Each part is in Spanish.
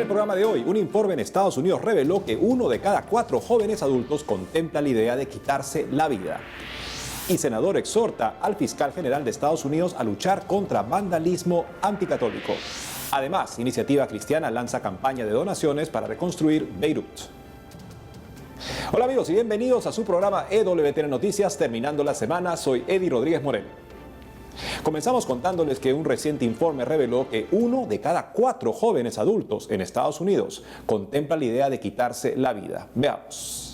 el programa de hoy, un informe en Estados Unidos reveló que 1 de cada 4 jóvenes adultos contempla la idea de quitarse la vida. Y senador exhorta al fiscal general de Estados Unidos a luchar contra vandalismo anticatólico. Además, Iniciativa Cristiana lanza campaña de donaciones para reconstruir Beirut. Hola amigos y bienvenidos a su programa EWTN Noticias. Terminando la semana, soy Eddie Rodríguez Morel. Comenzamos contándoles que un reciente informe reveló que 1 de cada 4 jóvenes adultos en Estados Unidos contempla la idea de quitarse la vida. Veamos.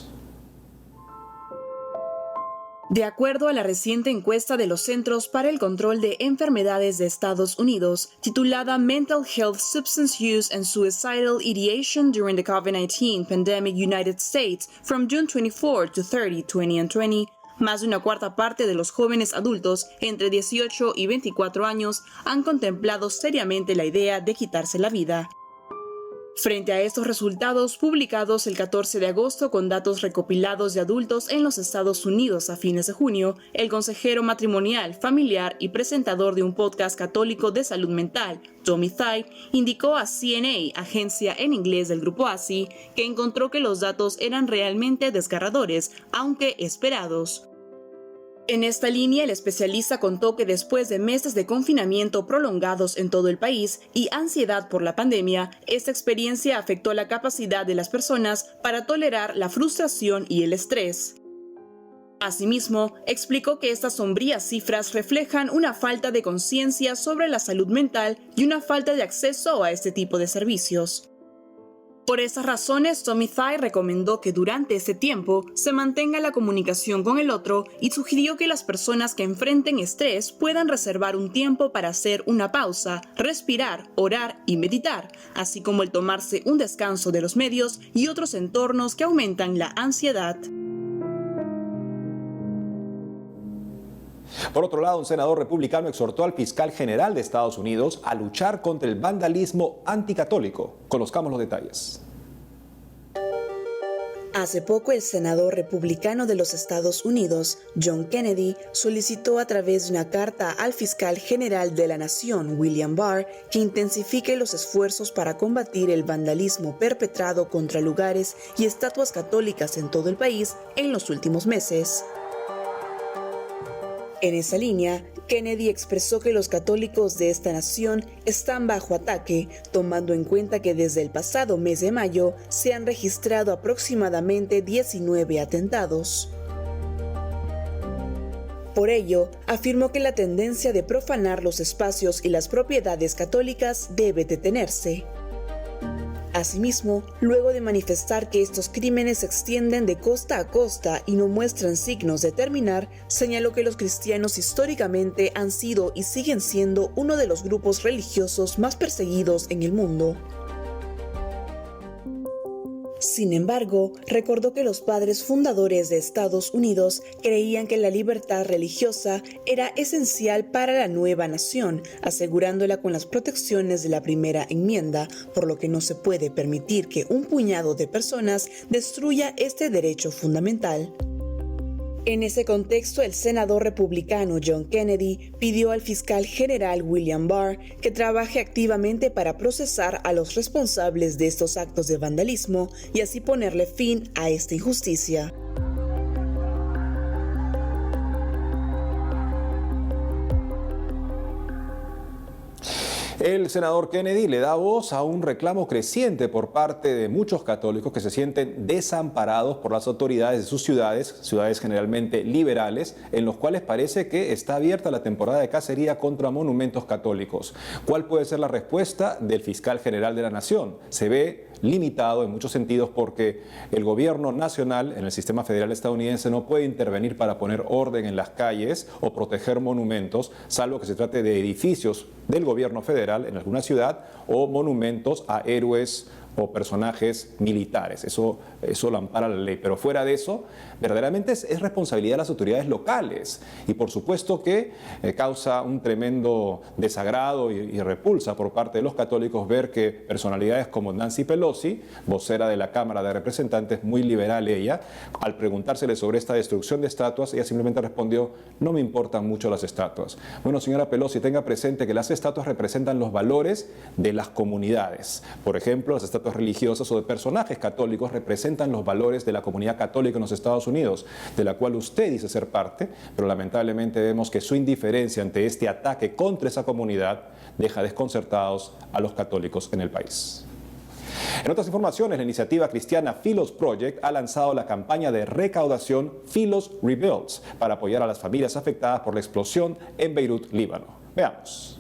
De acuerdo a la reciente encuesta de los Centros para el Control de Enfermedades de Estados Unidos, titulada Mental Health, Substance Use and Suicidal Ideation During the COVID-19 Pandemic United States from June 24 to 30, 2020, más de una cuarta parte de los jóvenes adultos entre 18 y 24 años han contemplado seriamente la idea de quitarse la vida. Frente a estos resultados publicados el 14 de agosto con datos recopilados de adultos en los Estados Unidos a fines de junio, el consejero matrimonial, familiar y presentador de un podcast católico de salud mental, Tommy Thigh, indicó a CNA, agencia en inglés del grupo ASI, que encontró que los datos eran realmente desgarradores, aunque esperados. En esta línea, el especialista contó que después de meses de confinamiento prolongados en todo el país y ansiedad por la pandemia, esta experiencia afectó la capacidad de las personas para tolerar la frustración y el estrés. Asimismo, explicó que estas sombrías cifras reflejan una falta de conciencia sobre la salud mental y una falta de acceso a este tipo de servicios. Por esas razones, Tommy Thigh recomendó que durante este tiempo se mantenga la comunicación con el otro y sugirió que las personas que enfrenten estrés puedan reservar un tiempo para hacer una pausa, respirar, orar y meditar, así como el tomarse un descanso de los medios y otros entornos que aumentan la ansiedad. Por otro lado, un senador republicano exhortó al fiscal general de Estados Unidos a luchar contra el vandalismo anticatólico. Conozcamos los detalles. Hace poco, el senador republicano de los Estados Unidos, John Kennedy, solicitó a través de una carta al fiscal general de la nación, William Barr, que intensifique los esfuerzos para combatir el vandalismo perpetrado contra lugares y estatuas católicas en todo el país en los últimos meses. En esa línea, Kennedy expresó que los católicos de esta nación están bajo ataque, tomando en cuenta que desde el pasado mes de mayo se han registrado aproximadamente 19 atentados. Por ello, afirmó que la tendencia de profanar los espacios y las propiedades católicas debe detenerse. Asimismo, luego de manifestar que estos crímenes se extienden de costa a costa y no muestran signos de terminar, señaló que los cristianos históricamente han sido y siguen siendo uno de los grupos religiosos más perseguidos en el mundo. Sin embargo, recordó que los padres fundadores de Estados Unidos creían que la libertad religiosa era esencial para la nueva nación, asegurándola con las protecciones de la primera enmienda, por lo que no se puede permitir que un puñado de personas destruya este derecho fundamental. En ese contexto, el senador republicano John Kennedy pidió al fiscal general William Barr que trabaje activamente para procesar a los responsables de estos actos de vandalismo y así ponerle fin a esta injusticia. El senador Kennedy le da voz a un reclamo creciente por parte de muchos católicos que se sienten desamparados por las autoridades de sus ciudades generalmente liberales, en los cuales parece que está abierta la temporada de cacería contra monumentos católicos. ¿Cuál puede ser la respuesta del fiscal general de la nación? Se ve limitado en muchos sentidos porque el gobierno nacional en el sistema federal estadounidense no puede intervenir para poner orden en las calles o proteger monumentos, salvo que se trate de edificios del gobierno federal en alguna ciudad o monumentos a héroes o personajes militares. Eso lo ampara la ley. Pero fuera de eso, verdaderamente es responsabilidad de las autoridades locales. Y por supuesto que causa un tremendo desagrado y repulsa por parte de los católicos ver que personalidades como Nancy Pelosi, vocera de la Cámara de Representantes, muy liberal ella, al preguntársele sobre esta destrucción de estatuas, ella simplemente respondió: no me importan mucho las estatuas. Bueno, señora Pelosi, tenga presente que las estatuas representan los valores de las comunidades. Por ejemplo, las estatuas religiosas o de personajes católicos representan los valores de la comunidad católica en los Estados Unidos, de la cual usted dice ser parte, pero lamentablemente vemos que su indiferencia ante este ataque contra esa comunidad deja desconcertados a los católicos en el país. En otras informaciones, la iniciativa cristiana Philos Project ha lanzado la campaña de recaudación Philos Rebuilds para apoyar a las familias afectadas por la explosión en Beirut, Líbano. Veamos.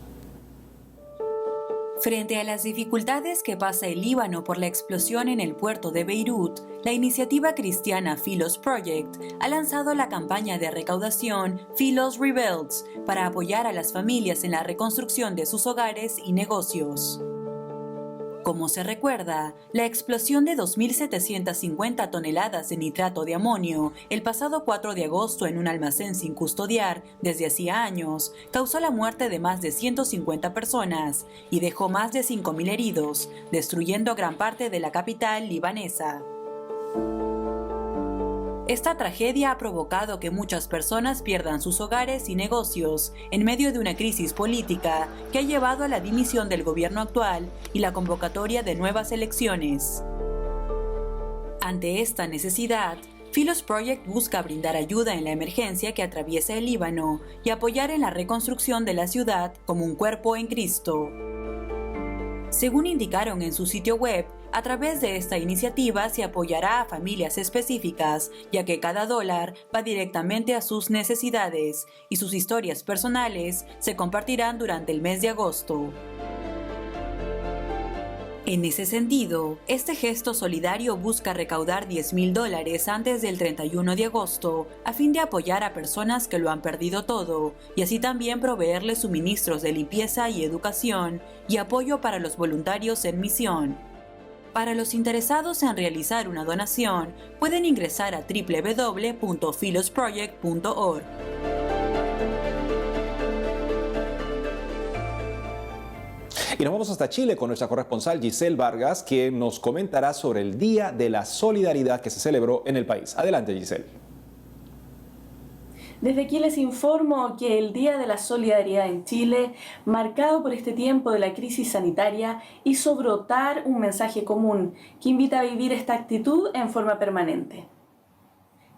Frente a las dificultades que pasa el Líbano por la explosión en el puerto de Beirut, la iniciativa cristiana Philos Project ha lanzado la campaña de recaudación Philos Rebuilds para apoyar a las familias en la reconstrucción de sus hogares y negocios. Como se recuerda, la explosión de 2.750 toneladas de nitrato de amonio el pasado 4 de agosto en un almacén sin custodiar desde hacía años causó la muerte de más de 150 personas y dejó más de 5.000 heridos, destruyendo gran parte de la capital libanesa. Esta tragedia ha provocado que muchas personas pierdan sus hogares y negocios en medio de una crisis política que ha llevado a la dimisión del gobierno actual y la convocatoria de nuevas elecciones. Ante esta necesidad, Philos Project busca brindar ayuda en la emergencia que atraviesa el Líbano y apoyar en la reconstrucción de la ciudad como un cuerpo en Cristo. Según indicaron en su sitio web, a través de esta iniciativa se apoyará a familias específicas, ya que cada dólar va directamente a sus necesidades y sus historias personales se compartirán durante el mes de agosto. En ese sentido, este gesto solidario busca recaudar $10.000 antes del 31 de agosto a fin de apoyar a personas que lo han perdido todo y así también proveerles suministros de limpieza y educación y apoyo para los voluntarios en misión. Para los interesados en realizar una donación, pueden ingresar a www.philosproject.org. Y nos vamos hasta Chile con nuestra corresponsal Giselle Vargas, quien nos comentará sobre el Día de la Solidaridad que se celebró en el país. Adelante, Giselle. Desde aquí les informo que el Día de la Solidaridad en Chile, marcado por este tiempo de la crisis sanitaria, hizo brotar un mensaje común que invita a vivir esta actitud en forma permanente.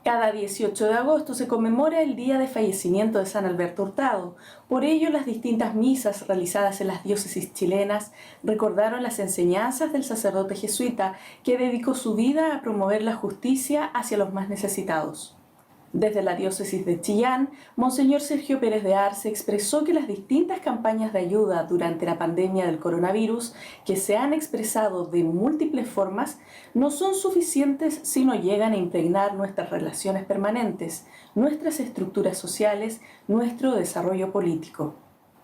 Cada 18 de agosto se conmemora el día de fallecimiento de San Alberto Hurtado. Por ello, las distintas misas realizadas en las diócesis chilenas recordaron las enseñanzas del sacerdote jesuita que dedicó su vida a promover la justicia hacia los más necesitados. Desde la diócesis de Chillán, Monseñor Sergio Pérez de Arce expresó que las distintas campañas de ayuda durante la pandemia del coronavirus, que se han expresado de múltiples formas, no son suficientes si no llegan a impregnar nuestras relaciones permanentes, nuestras estructuras sociales, nuestro desarrollo político.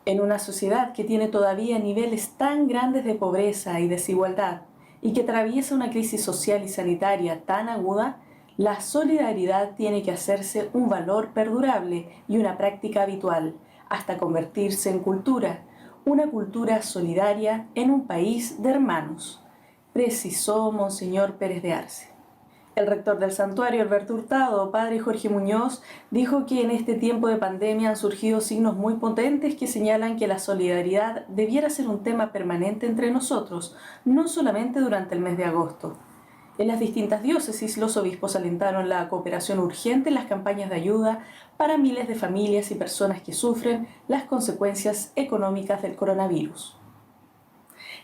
En una sociedad que tiene todavía niveles tan grandes de pobreza y desigualdad y que atraviesa una crisis social y sanitaria tan aguda, la solidaridad tiene que hacerse un valor perdurable y una práctica habitual, hasta convertirse en cultura, una cultura solidaria en un país de hermanos, precisó Monseñor Pérez de Arce. El rector del santuario, Alberto Hurtado, padre Jorge Muñoz, dijo que en este tiempo de pandemia han surgido signos muy potentes que señalan que la solidaridad debiera ser un tema permanente entre nosotros, no solamente durante el mes de agosto. En las distintas diócesis, los obispos alentaron la cooperación urgente en las campañas de ayuda para miles de familias y personas que sufren las consecuencias económicas del coronavirus.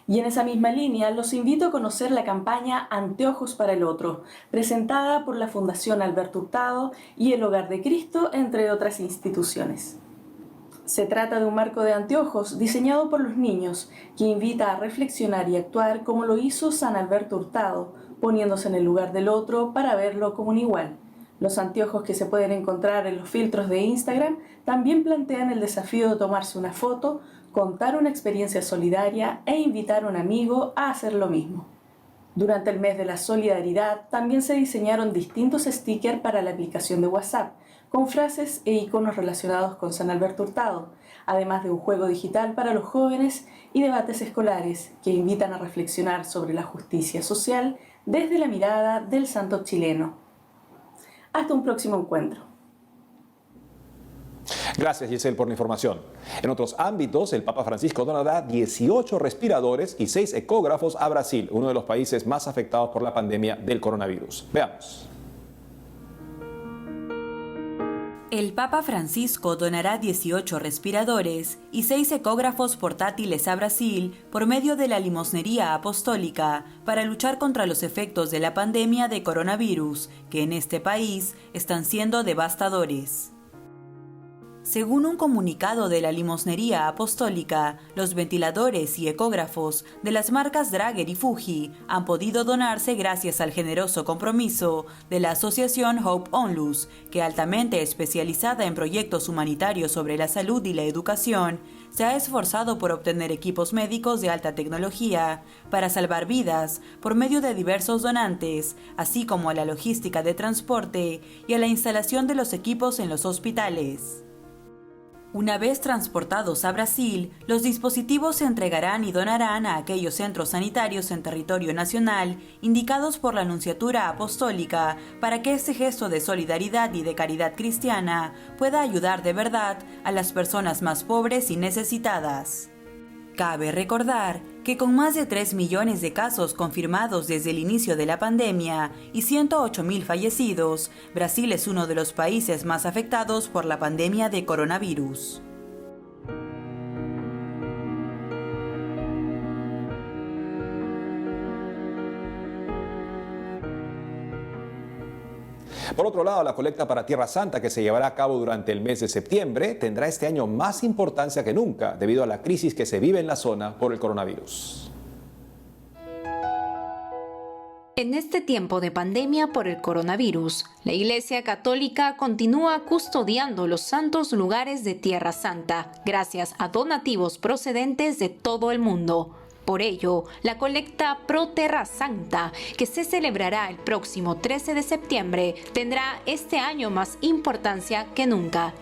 Y en esa misma línea, los invito a conocer la campaña Anteojos para el Otro, presentada por la Fundación Alberto Hurtado y el Hogar de Cristo, entre otras instituciones. Se trata de un marco de anteojos diseñado por los niños que invita a reflexionar y actuar como lo hizo San Alberto Hurtado, poniéndose en el lugar del otro para verlo como un igual. Los anteojos que se pueden encontrar en los filtros de Instagram también plantean el desafío de tomarse una foto, contar una experiencia solidaria e invitar a un amigo a hacer lo mismo. Durante el mes de la solidaridad también se diseñaron distintos stickers para la aplicación de WhatsApp, con frases e iconos relacionados con San Alberto Hurtado, además de un juego digital para los jóvenes y debates escolares que invitan a reflexionar sobre la justicia social desde la mirada del santo chileno. Hasta un próximo encuentro. Gracias, Giselle, por la información. En otros ámbitos, el Papa Francisco donará 18 respiradores y 6 ecógrafos a Brasil, uno de los países más afectados por la pandemia del coronavirus. Veamos. El Papa Francisco donará 18 respiradores y 6 ecógrafos portátiles a Brasil por medio de la limosnería apostólica para luchar contra los efectos de la pandemia de coronavirus, que en este país están siendo devastadores. Según un comunicado de la limosnería apostólica, los ventiladores y ecógrafos de las marcas Drager y Fuji han podido donarse gracias al generoso compromiso de la asociación Hope Onlus, que altamente especializada en proyectos humanitarios sobre la salud y la educación, se ha esforzado por obtener equipos médicos de alta tecnología para salvar vidas por medio de diversos donantes, así como a la logística de transporte y a la instalación de los equipos en los hospitales. Una vez transportados a Brasil, los dispositivos se entregarán y donarán a aquellos centros sanitarios en territorio nacional indicados por la Nunciatura Apostólica para que este gesto de solidaridad y de caridad cristiana pueda ayudar de verdad a las personas más pobres y necesitadas. Cabe recordar que con más de 3 millones de casos confirmados desde el inicio de la pandemia y 108.000 fallecidos, Brasil es uno de los países más afectados por la pandemia de coronavirus. Por otro lado, la colecta para Tierra Santa, que se llevará a cabo durante el mes de septiembre, tendrá este año más importancia que nunca debido a la crisis que se vive en la zona por el coronavirus. En este tiempo de pandemia por el coronavirus, la Iglesia Católica continúa custodiando los santos lugares de Tierra Santa, gracias a donativos procedentes de todo el mundo. Por ello, la colecta Pro Terra Santa, que se celebrará el próximo 13 de septiembre, tendrá este año más importancia que nunca.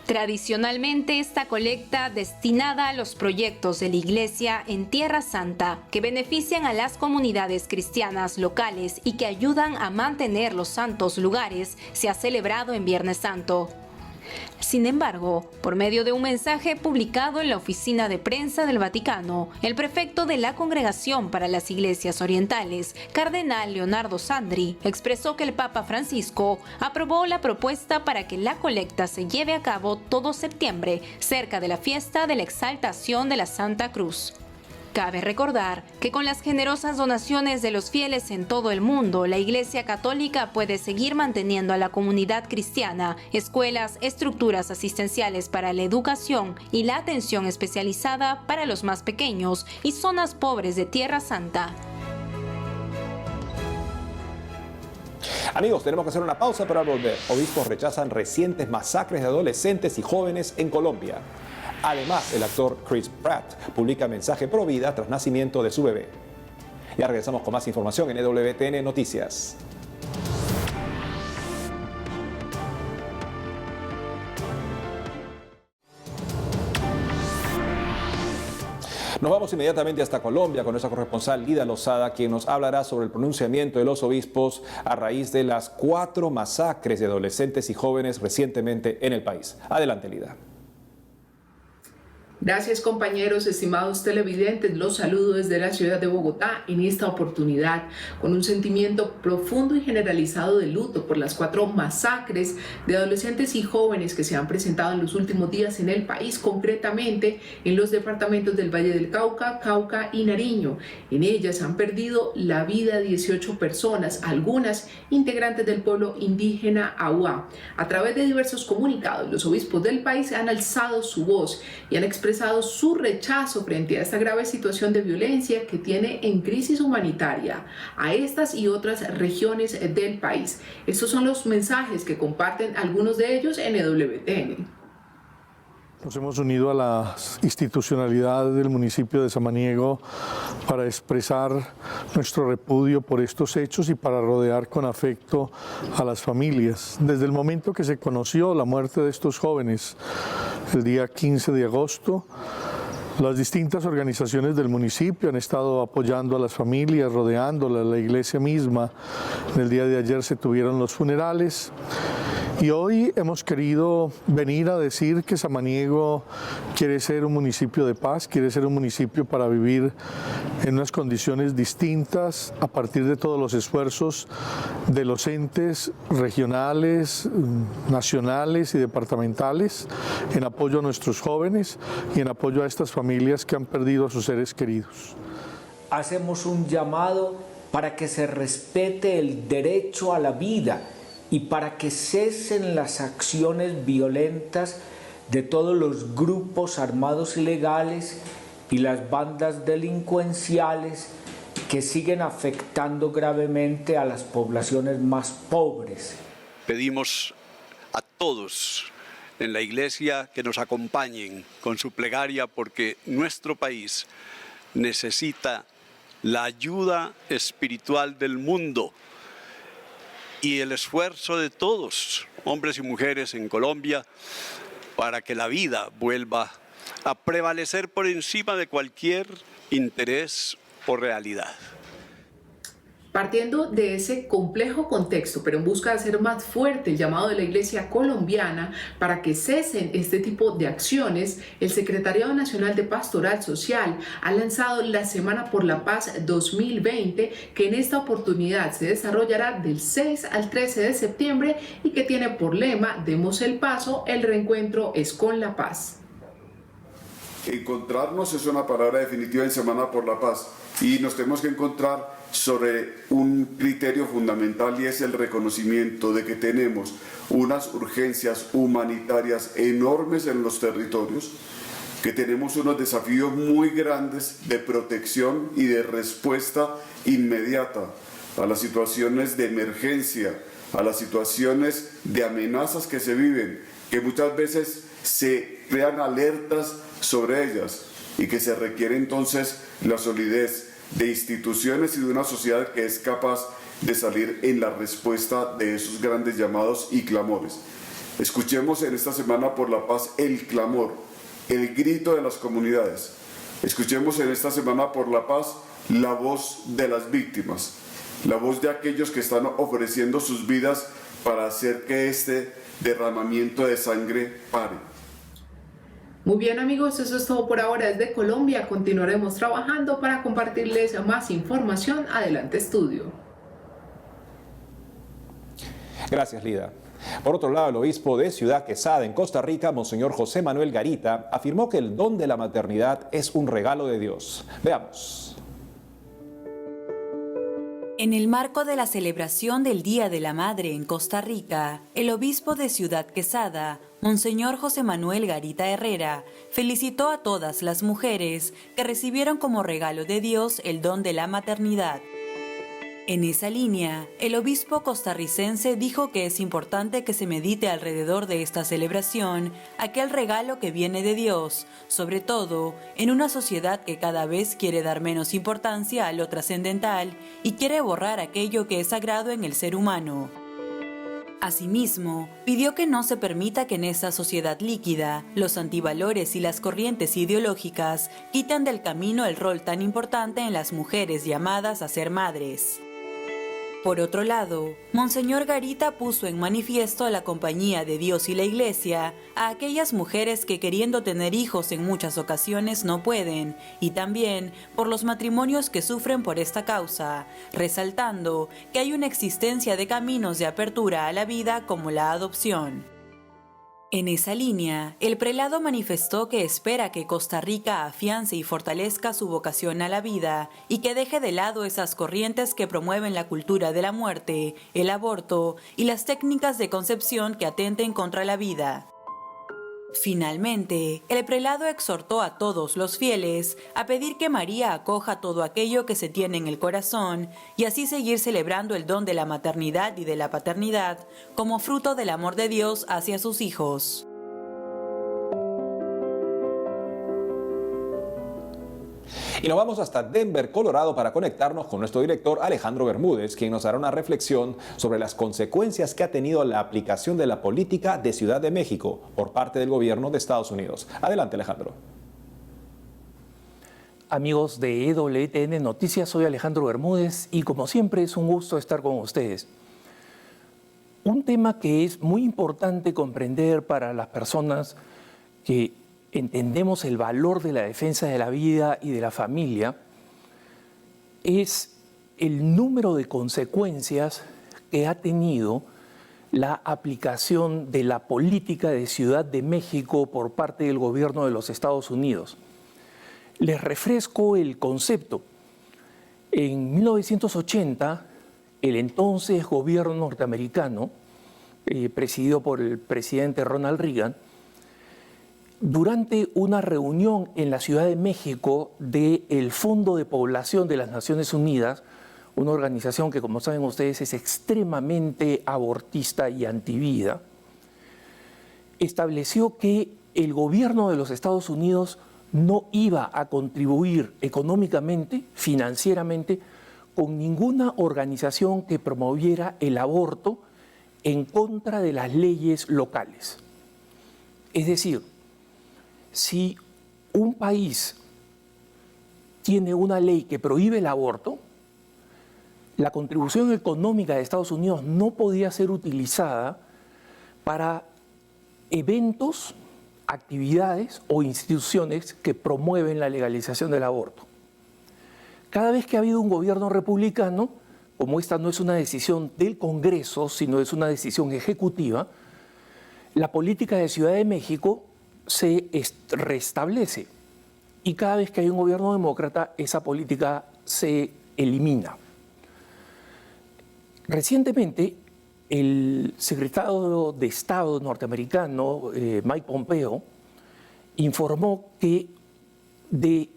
Tradicionalmente, esta colecta destinada a los proyectos de la Iglesia en Tierra Santa, que benefician a las comunidades cristianas locales y que ayudan a mantener los santos lugares, se ha celebrado en Viernes Santo. Sin embargo, por medio de un mensaje publicado en la oficina de prensa del Vaticano, el prefecto de la Congregación para las Iglesias Orientales, Cardenal Leonardo Sandri, expresó que el Papa Francisco aprobó la propuesta para que la colecta se lleve a cabo todo septiembre, cerca de la fiesta de la Exaltación de la Santa Cruz. Cabe recordar que con las generosas donaciones de los fieles en todo el mundo, la Iglesia Católica puede seguir manteniendo a la comunidad cristiana, escuelas, estructuras asistenciales para la educación y la atención especializada para los más pequeños y zonas pobres de Tierra Santa. Amigos, tenemos que hacer una pausa para volver. Obispos rechazan recientes masacres de adolescentes y jóvenes en Colombia. Además, el actor Chris Pratt publica mensaje pro vida tras nacimiento de su bebé. Ya regresamos con más información en EWTN Noticias. Nos vamos inmediatamente hasta Colombia con nuestra corresponsal Lida Lozada, quien nos hablará sobre el pronunciamiento de los obispos a raíz de las 4 masacres de adolescentes y jóvenes recientemente en el país. Adelante, Lida. Gracias, compañeros, estimados televidentes, los saludo desde la ciudad de Bogotá en esta oportunidad con un sentimiento profundo y generalizado de luto por las 4 masacres de adolescentes y jóvenes que se han presentado en los últimos días en el país, concretamente en los departamentos del Valle del Cauca, Cauca y Nariño. En ellas han perdido la vida 18 personas, algunas integrantes del pueblo indígena Ahuá. A través de diversos comunicados, los obispos del país han alzado su voz y han expresado su rechazo frente a esta grave situación de violencia que tiene en crisis humanitaria a estas y otras regiones del país. Estos son los mensajes que comparten algunos de ellos en EWTN. Nos hemos unido a la institucionalidad del municipio de Samaniego para expresar nuestro repudio por estos hechos y para rodear con afecto a las familias. Desde el momento que se conoció la muerte de estos jóvenes, el día 15 de agosto, las distintas organizaciones del municipio han estado apoyando a las familias, rodeándolas, la iglesia misma. En el día de ayer se tuvieron los funerales. Y hoy hemos querido venir a decir que Samaniego quiere ser un municipio de paz, quiere ser un municipio para vivir en unas condiciones distintas a partir de todos los esfuerzos de los entes regionales, nacionales y departamentales en apoyo a nuestros jóvenes y en apoyo a estas familias que han perdido a sus seres queridos. Hacemos un llamado para que se respete el derecho a la vida y para que cesen las acciones violentas de todos los grupos armados ilegales y las bandas delincuenciales que siguen afectando gravemente a las poblaciones más pobres. Pedimos a todos en la Iglesia que nos acompañen con su plegaria porque nuestro país necesita la ayuda espiritual del mundo y el esfuerzo de todos, hombres y mujeres en Colombia, para que la vida vuelva a prevalecer por encima de cualquier interés o realidad. Partiendo de ese complejo contexto, pero en busca de hacer más fuerte el llamado de la Iglesia colombiana para que cesen este tipo de acciones, el Secretariado Nacional de Pastoral Social ha lanzado la Semana por la Paz 2020, que en esta oportunidad se desarrollará del 6 al 13 de septiembre y que tiene por lema "Demos el paso, el reencuentro es con la paz". Encontrarnos es una palabra definitiva en Semana por la Paz y nos tenemos que encontrar sobre un criterio fundamental y es el reconocimiento de que tenemos unas urgencias humanitarias enormes en los territorios, que tenemos unos desafíos muy grandes de protección y de respuesta inmediata a las situaciones de emergencia, a las situaciones de amenazas que se viven, que muchas veces se crean alertas sobre ellas y que se requiere entonces la solidez de instituciones y de una sociedad que es capaz de salir en la respuesta de esos grandes llamados y clamores. Escuchemos en esta Semana por la Paz el clamor, el grito de las comunidades. Escuchemos en esta Semana por la Paz la voz de las víctimas, la voz de aquellos que están ofreciendo sus vidas para hacer que este derramamiento de sangre pare. Muy bien amigos, eso es todo por ahora desde Colombia. Continuaremos trabajando para compartirles más información. Adelante estudio. Gracias, Lida. Por otro lado, el obispo de Ciudad Quesada, en Costa Rica, Monseñor José Manuel Garita, afirmó que el don de la maternidad es un regalo de Dios. Veamos. En el marco de la celebración del Día de la Madre en Costa Rica, el obispo de Ciudad Quesada, Monseñor José Manuel Garita Herrera, felicitó a todas las mujeres que recibieron como regalo de Dios el don de la maternidad. En esa línea, el obispo costarricense dijo que es importante que se medite alrededor de esta celebración aquel regalo que viene de Dios, sobre todo en una sociedad que cada vez quiere dar menos importancia a lo trascendental y quiere borrar aquello que es sagrado en el ser humano. Asimismo, pidió que no se permita que en esa sociedad líquida, los antivalores y las corrientes ideológicas quiten del camino el rol tan importante en las mujeres llamadas a ser madres. Por otro lado, Monseñor Garita puso en manifiesto a la compañía de Dios y la Iglesia a aquellas mujeres que queriendo tener hijos en muchas ocasiones no pueden, y también por los matrimonios que sufren por esta causa, resaltando que hay una existencia de caminos de apertura a la vida como la adopción. En esa línea, el prelado manifestó que espera que Costa Rica afiance y fortalezca su vocación a la vida y que deje de lado esas corrientes que promueven la cultura de la muerte, el aborto y las técnicas de concepción que atenten contra la vida. Finalmente, el prelado exhortó a todos los fieles a pedir que María acoja todo aquello que se tiene en el corazón y así seguir celebrando el don de la maternidad y de la paternidad como fruto del amor de Dios hacia sus hijos. Y nos vamos hasta Denver, Colorado, para conectarnos con nuestro director Alejandro Bermúdez, quien nos hará una reflexión sobre las consecuencias que ha tenido la aplicación de la política de Ciudad de México por parte del gobierno de Estados Unidos. Adelante, Alejandro. Amigos de EWTN Noticias, soy Alejandro Bermúdez y como siempre es un gusto estar con ustedes. Un tema que es muy importante comprender para las personas que entendemos el valor de la defensa de la vida y de la familia es el número de consecuencias que ha tenido la aplicación de la política de Ciudad de México por parte del gobierno de los Estados Unidos. Les refresco el concepto. En 1980, el entonces gobierno norteamericano, presidido por el presidente Ronald Reagan, durante una reunión en la Ciudad de México del Fondo de Población de las Naciones Unidas, una organización que, como saben ustedes, es extremadamente abortista y antivida, estableció que el gobierno de los Estados Unidos no iba a contribuir económicamente, financieramente, con ninguna organización que promoviera el aborto en contra de las leyes locales. Es decir, si un país tiene una ley que prohíbe el aborto, la contribución económica de Estados Unidos no podía ser utilizada para eventos, actividades o instituciones que promueven la legalización del aborto. Cada vez que ha habido un gobierno republicano, como esta no es una decisión del Congreso, sino es una decisión ejecutiva, la política de Ciudad de México se restablece y cada vez que hay un gobierno demócrata, esa política se elimina. Recientemente, el secretario de Estado norteamericano, Mike Pompeo, informó que de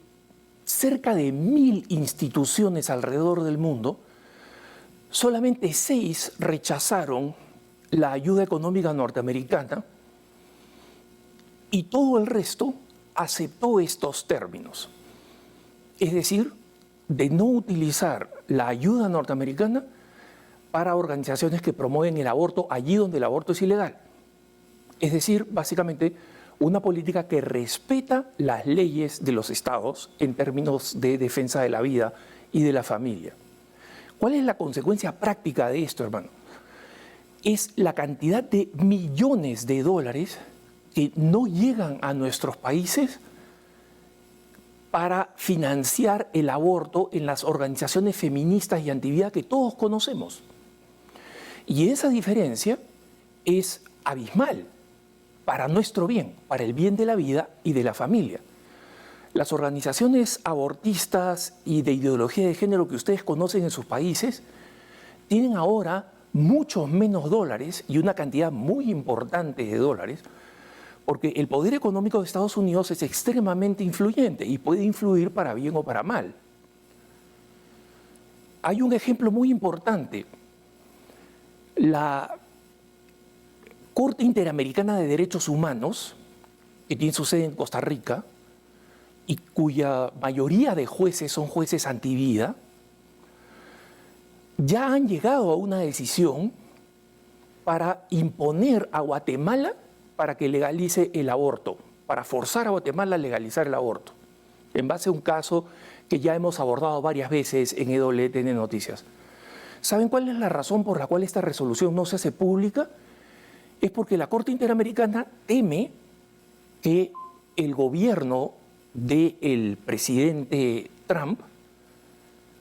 cerca de 1.000 instituciones alrededor del mundo, solamente 6 rechazaron la ayuda económica norteamericana y todo el resto aceptó estos términos. Es decir, de no utilizar la ayuda norteamericana para organizaciones que promueven el aborto allí donde el aborto es ilegal. Es decir, básicamente, una política que respeta las leyes de los estados en términos de defensa de la vida y de la familia. ¿Cuál es la consecuencia práctica de esto, hermano? Es la cantidad de millones de dólares que no llegan a nuestros países para financiar el aborto en las organizaciones feministas y antivida que todos conocemos. Y esa diferencia es abismal para nuestro bien, para el bien de la vida y de la familia. Las organizaciones abortistas y de ideología de género que ustedes conocen en sus países tienen ahora muchos menos dólares y una cantidad muy importante de dólares porque el poder económico de Estados Unidos es extremadamente influyente y puede influir para bien o para mal. Hay un ejemplo muy importante. La Corte Interamericana de Derechos Humanos, que tiene su sede en Costa Rica, y cuya mayoría de jueces son jueces antivida, ya han llegado a una decisión para imponer a Guatemala para que legalice el aborto, para forzar a Guatemala a legalizar el aborto, en base a un caso que ya hemos abordado varias veces en EWTN Noticias. ¿Saben cuál es la razón por la cual esta resolución no se hace pública? Es porque la Corte Interamericana teme que el gobierno del presidente Trump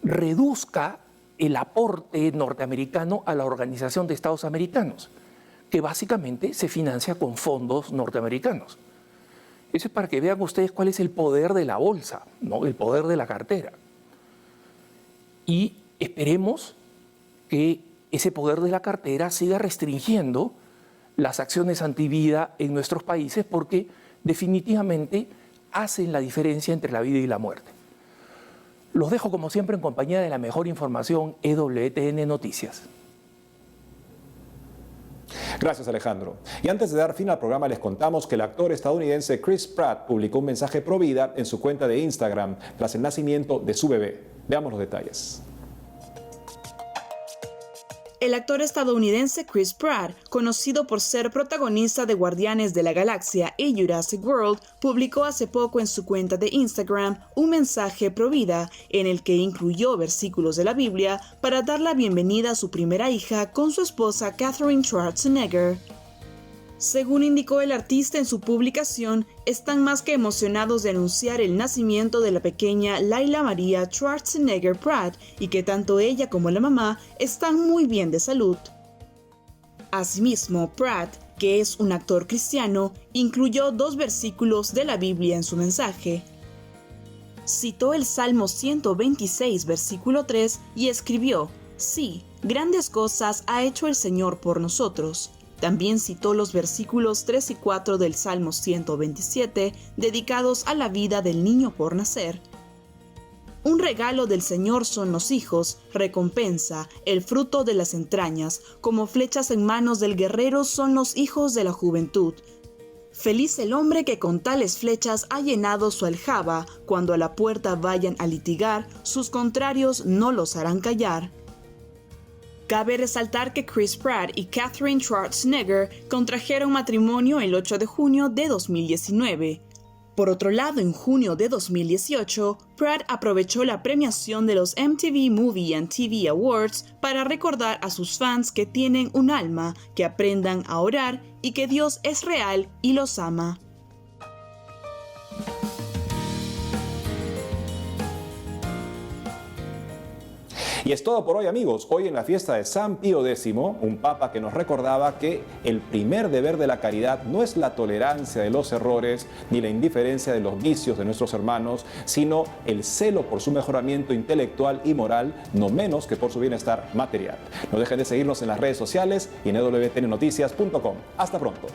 reduzca el aporte norteamericano a la Organización de Estados Americanos, que básicamente se financia con fondos norteamericanos. Eso es para que vean ustedes cuál es el poder de la bolsa, ¿no? El poder de la cartera. Y esperemos que ese poder de la cartera siga restringiendo las acciones antivida en nuestros países porque definitivamente hacen la diferencia entre la vida y la muerte. Los dejo como siempre en compañía de la mejor información EWTN Noticias. Gracias, Alejandro. Y antes de dar fin al programa, les contamos que el actor estadounidense Chris Pratt publicó un mensaje pro vida en su cuenta de Instagram tras el nacimiento de su bebé. Veamos los detalles. El actor estadounidense Chris Pratt, conocido por ser protagonista de Guardianes de la Galaxia y Jurassic World, publicó hace poco en su cuenta de Instagram un mensaje pro vida en el que incluyó versículos de la Biblia para dar la bienvenida a su primera hija con su esposa Katherine Schwarzenegger. Según indicó el artista en su publicación, están más que emocionados de anunciar el nacimiento de la pequeña Layla María Schwarzenegger Pratt y que tanto ella como la mamá están muy bien de salud. Asimismo, Pratt, que es un actor cristiano, incluyó 2 versículos de la Biblia en su mensaje. Citó el Salmo 126, versículo 3 y escribió: «Sí, grandes cosas ha hecho el Señor por nosotros». También citó los versículos 3 y 4 del Salmo 127, dedicados a la vida del niño por nacer. Un regalo del Señor son los hijos, recompensa, el fruto de las entrañas, como flechas en manos del guerrero son los hijos de la juventud. Feliz el hombre que con tales flechas ha llenado su aljaba, cuando a la puerta vayan a litigar, sus contrarios no los harán callar. Cabe resaltar que Chris Pratt y Katherine Schwarzenegger contrajeron matrimonio el 8 de junio de 2019. Por otro lado, en junio de 2018, Pratt aprovechó la premiación de los MTV Movie and TV Awards para recordar a sus fans que tienen un alma, que aprendan a orar y que Dios es real y los ama. Y es todo por hoy, amigos. Hoy en la fiesta de San Pío X, un papa que nos recordaba que el primer deber de la caridad no es la tolerancia de los errores ni la indiferencia de los vicios de nuestros hermanos, sino el celo por su mejoramiento intelectual y moral, no menos que por su bienestar material. No dejen de seguirnos en las redes sociales y en wtnnoticias.com. Hasta pronto.